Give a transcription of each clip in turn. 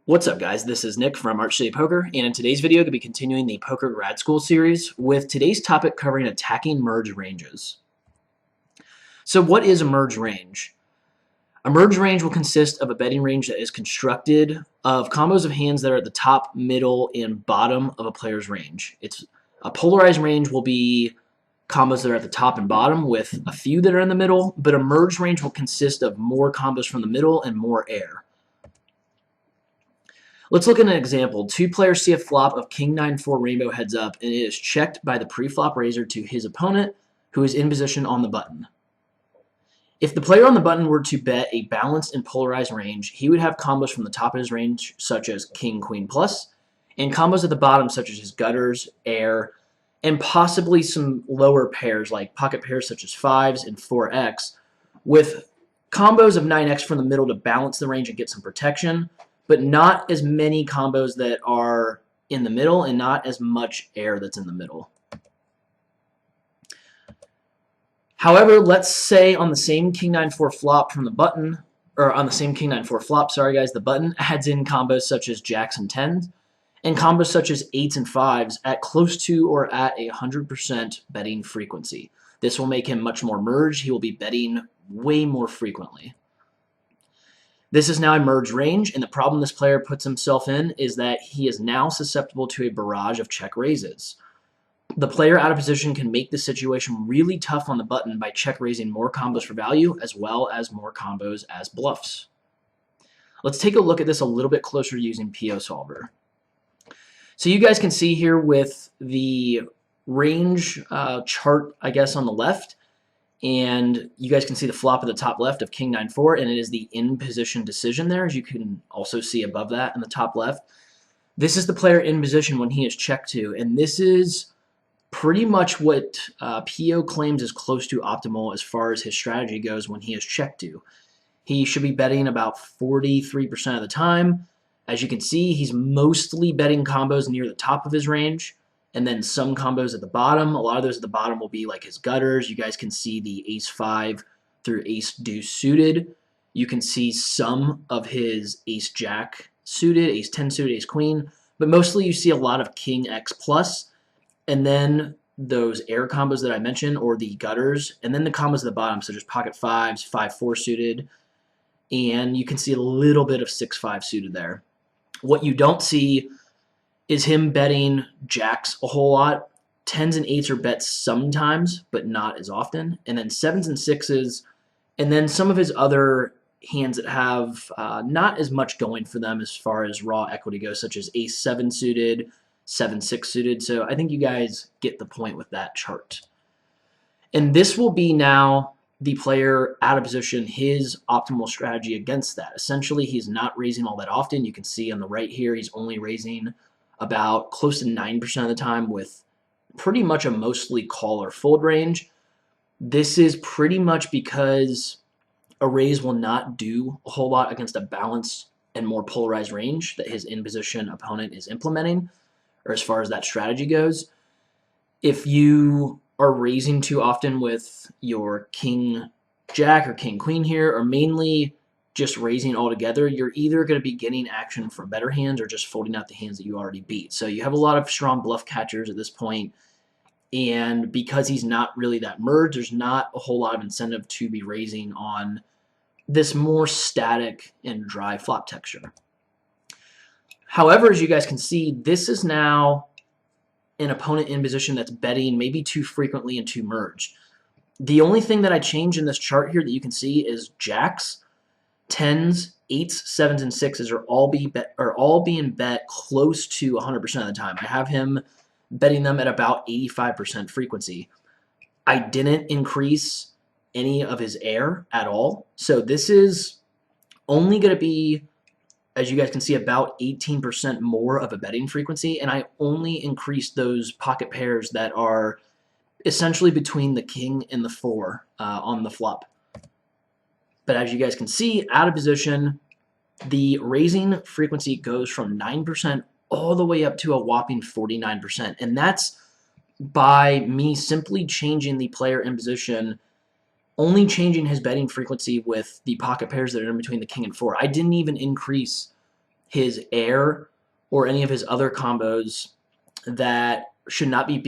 What's up, guys? This is Nick from Arch City Poker, and in today's video, I'm going to be continuing the Poker Grad School series with today's topic covering attacking merge ranges. So what is a merge range? A merge range will consist of a betting range that is constructed of combos of hands that are at the top, middle, and bottom of a player's range. A polarized range will be combos that are at the top and bottom with a few that are in the middle, but a merge range will consist of more combos from the middle and more air. Let's look at an example. Two players see a flop of King 9-4 rainbow heads up, and it is checked by the pre-flop raiser to his opponent, who is in position on the button. If the player on the button were to bet a balanced and polarized range, he would have combos from the top of his range, such as King Queen plus, and combos at the bottom, such as his gutters, air, and possibly some lower pairs, like pocket pairs such as 5s and 4x, with combos of 9x from the middle to balance the range and get some protection, but not as many combos that are in the middle and not as much air that's in the middle. However, let's say on the same King 9-4 flop from the button, or on the same King 9-4 flop, sorry guys, the button adds in combos such as jacks and 10s, and combos such as 8s and 5s at close to or at 100% betting frequency. This will make him much more merged. He will be betting way more frequently. This is now a merge range, and the problem this player puts himself in is that he is now susceptible to a barrage of check raises. The player out of position can make the situation really tough on the button by check raising more combos for value as well as more combos as bluffs. Let's take a look at this a little bit closer using PO Solver. So you guys can see here with the range chart, I guess, on the left, and you guys can see the flop at the top left of King 9-4, and it is the in-position decision there, as you can also see above that in the top left. This is the player in position when he is checked to, and this is pretty much what PO claims is close to optimal as far as his strategy goes when he is checked to. He should be betting about 43% of the time. As you can see, he's mostly betting combos near the top of his range, and then some combos at the bottom. A lot of those at the bottom will be like his gutters. You guys can see the ace-5 through ace-deuce suited. You can see some of his ace-jack suited, ace-10 suited, ace-queen. But mostly you see a lot of king x plus, and then those air combos that I mentioned, or the gutters, and then the combos at the bottom, such as pocket 5s, 5-4 suited, and you can see a little bit of 6-5 suited there. What you don't see is him betting jacks a whole lot. 10s and 8s are bet sometimes, but not as often. And then 7s and 6s, and then some of his other hands that have not as much going for them as far as raw equity goes, such as ace-7 suited, 7-6 suited. So I think you guys get the point with that chart. And this will be now the player out of position, his optimal strategy against that. Essentially, he's not raising all that often. You can see on the right here, he's only raising about close to 9% of the time with pretty much a mostly call or fold range. This is pretty much because a raise will not do a whole lot against a balanced and more polarized range that his in-position opponent is implementing, or as far as that strategy goes. If you are raising too often with your king-jack or king-queen here, or mainly just raising altogether, you're either going to be getting action from better hands or just folding out the hands that you already beat. So you have a lot of strong bluff catchers at this point, and because he's not really that merged, there's not a whole lot of incentive to be raising on this more static and dry flop texture. However, as you guys can see, this is now an opponent in position that's betting maybe too frequently and too merged. The only thing that I changed in this chart here that you can see is jacks, 10s, 8s, 7s, and 6s are all being bet close to 100% of the time. I have him betting them at about 85% frequency. I didn't increase any of his air at all. So this is only going to be, as you guys can see, about 18% more of a betting frequency, and I only increased those pocket pairs that are essentially between the king and the 4 on the flop. But as you guys can see, out of position, the raising frequency goes from 9% all the way up to a whopping 49%. And that's by me simply changing the player in position, only changing his betting frequency with the pocket pairs that are in between the king and 4. I didn't even increase his air, or any of his other combos that should not be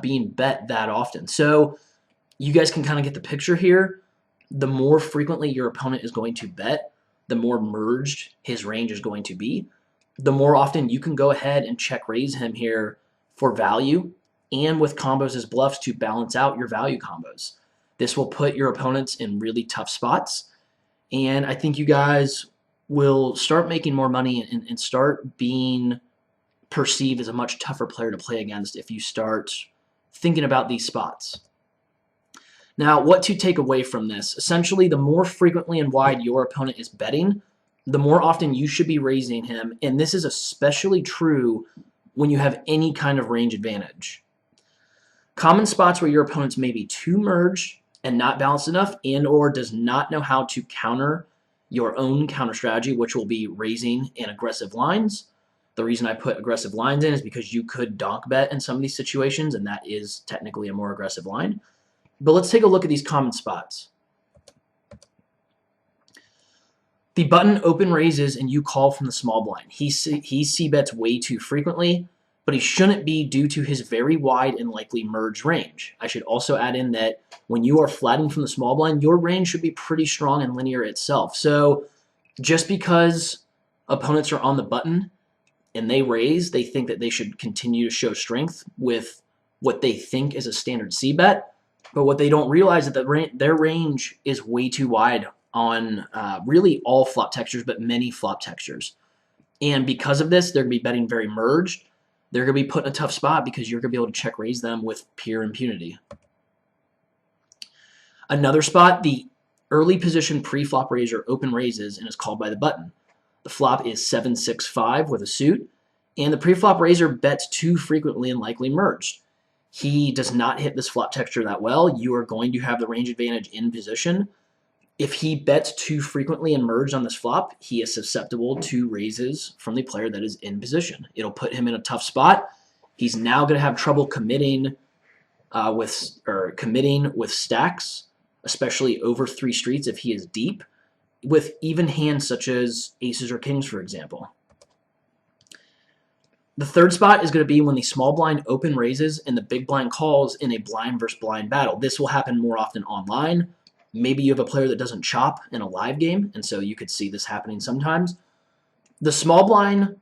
being bet that often. So you guys can kind of get the picture here. The more frequently your opponent is going to bet, the more merged his range is going to be. The more often you can go ahead and check raise him here for value and with combos as bluffs to balance out your value combos. This will put your opponents in really tough spots, and I think you guys will start making more money and start being perceived as a much tougher player to play against if you start thinking about these spots. Now, what to take away from this? Essentially, the more frequently and wide your opponent is betting, the more often you should be raising him, and this is especially true when you have any kind of range advantage. Common spots where your opponent's may be too merged and not balanced enough and or does not know how to counter your own counter strategy, which will be raising and aggressive lines. The reason I put aggressive lines in is because you could donk bet in some of these situations, and that is technically a more aggressive line. But let's take a look at these common spots. The button open raises and you call from the small blind. He c-bets way too frequently, but he shouldn't be due to his very wide and likely merge range. I should also add in that when you are flatting from the small blind, your range should be pretty strong and linear itself. So just because opponents are on the button and they raise, they think that they should continue to show strength with what they think is a standard c-bet. But what they don't realize is that their range is way too wide on really all flop textures, but many flop textures. And because of this, they're going to be betting very merged. They're going to be put in a tough spot because you're going to be able to check raise them with pure impunity. Another spot, the early position pre-flop raiser open raises and is called by the button. The flop is 7-6-5 with a suit, and the pre-flop raiser bets too frequently and likely merged. He does not hit this flop texture that well. You are going to have the range advantage in position. If he bets too frequently and merged on this flop, he is susceptible to raises from the player that is in position. It'll put him in a tough spot. He's now going to have trouble committing with stacks, especially over 3 streets if he is deep, with even hands such as aces or kings, for example. The third spot is going to be when the small blind open raises and the big blind calls in a blind versus blind battle. This will happen more often online. Maybe you have a player that doesn't chop in a live game, and so you could see this happening sometimes. The small blind,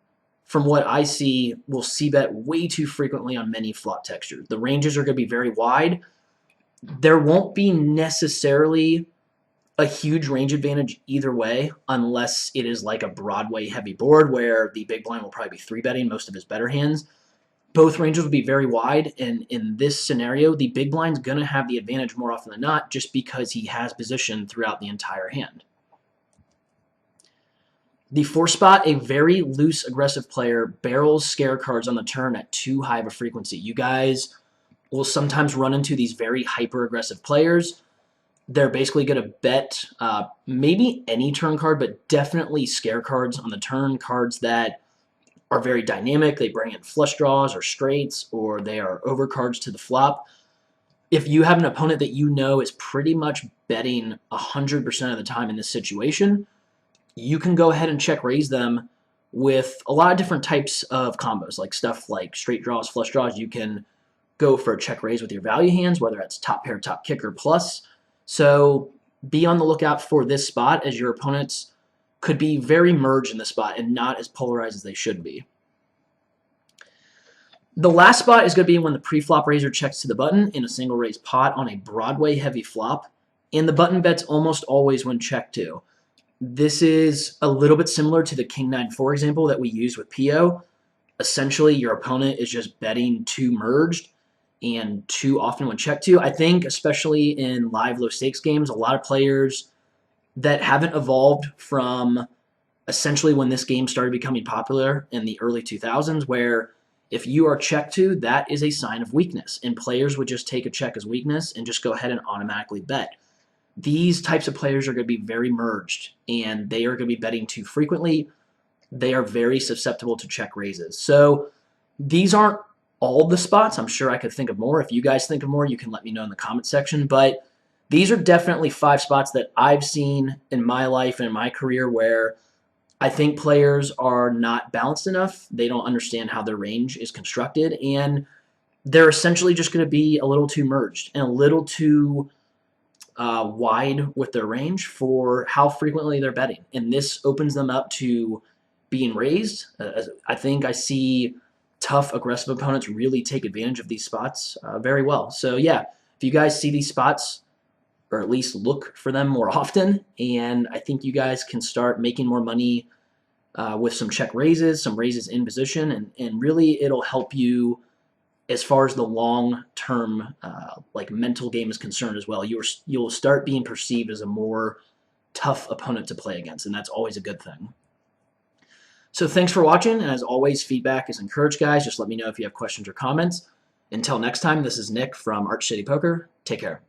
from what I see, will c-bet way too frequently on many flop textures. The ranges are going to be very wide. There won't be necessarily a huge range advantage either way, unless it is like a Broadway heavy board where the big blind will probably be 3-betting most of his better hands. Both ranges will be very wide, and in this scenario, the big blind's going to have the advantage more often than not just because he has position throughout the entire hand. The fourth spot, a very loose aggressive player barrels scare cards on the turn at too high of a frequency. You guys will sometimes run into these very hyper-aggressive players. They're basically going to bet maybe any turn card, but definitely scare cards on the turn, cards that are very dynamic. They bring in flush draws or straights, or they are overcards to the flop. If you have an opponent that you know is pretty much betting 100% of the time in this situation, you can go ahead and check raise them with a lot of different types of combos, like stuff like straight draws, flush draws. You can go for a check raise with your value hands, whether it's top pair, top kicker, plus. So be on the lookout for this spot, as your opponents could be very merged in this spot and not as polarized as they should be. The last spot is going to be when the pre-flop raiser checks to the button in a single raise pot on a Broadway heavy flop, and the button bets almost always when checked to. This is a little bit similar to the King 9-4 example that we used with PO. Essentially, your opponent is just betting too merged and too often when checked to. I think especially in live low stakes games, a lot of players that haven't evolved from essentially when this game started becoming popular in the early 2000s, where if you are checked to, that is a sign of weakness, and players would just take a check as weakness and just go ahead and automatically bet. These types of players are going to be very merged, and they are going to be betting too frequently. They are very susceptible to check raises. So these aren't all the spots. I'm sure I could think of more. If you guys think of more, you can let me know in the comment section. But these are definitely 5 spots that I've seen in my life and in my career where I think players are not balanced enough. They don't understand how their range is constructed, and they're essentially just going to be a little too merged and a little too wide with their range for how frequently they're betting. And this opens them up to being raised. I think I see tough, aggressive opponents really take advantage of these spots very well. So yeah, if you guys see these spots, or at least look for them more often, and I think you guys can start making more money with some check raises, some raises in position, and really it'll help you as far as the long-term like mental game is concerned as well. You'll start being perceived as a more tough opponent to play against, and that's always a good thing. So thanks for watching, and as always, feedback is encouraged, guys. Just let me know if you have questions or comments. Until next time, this is Nick from Arch City Poker. Take care.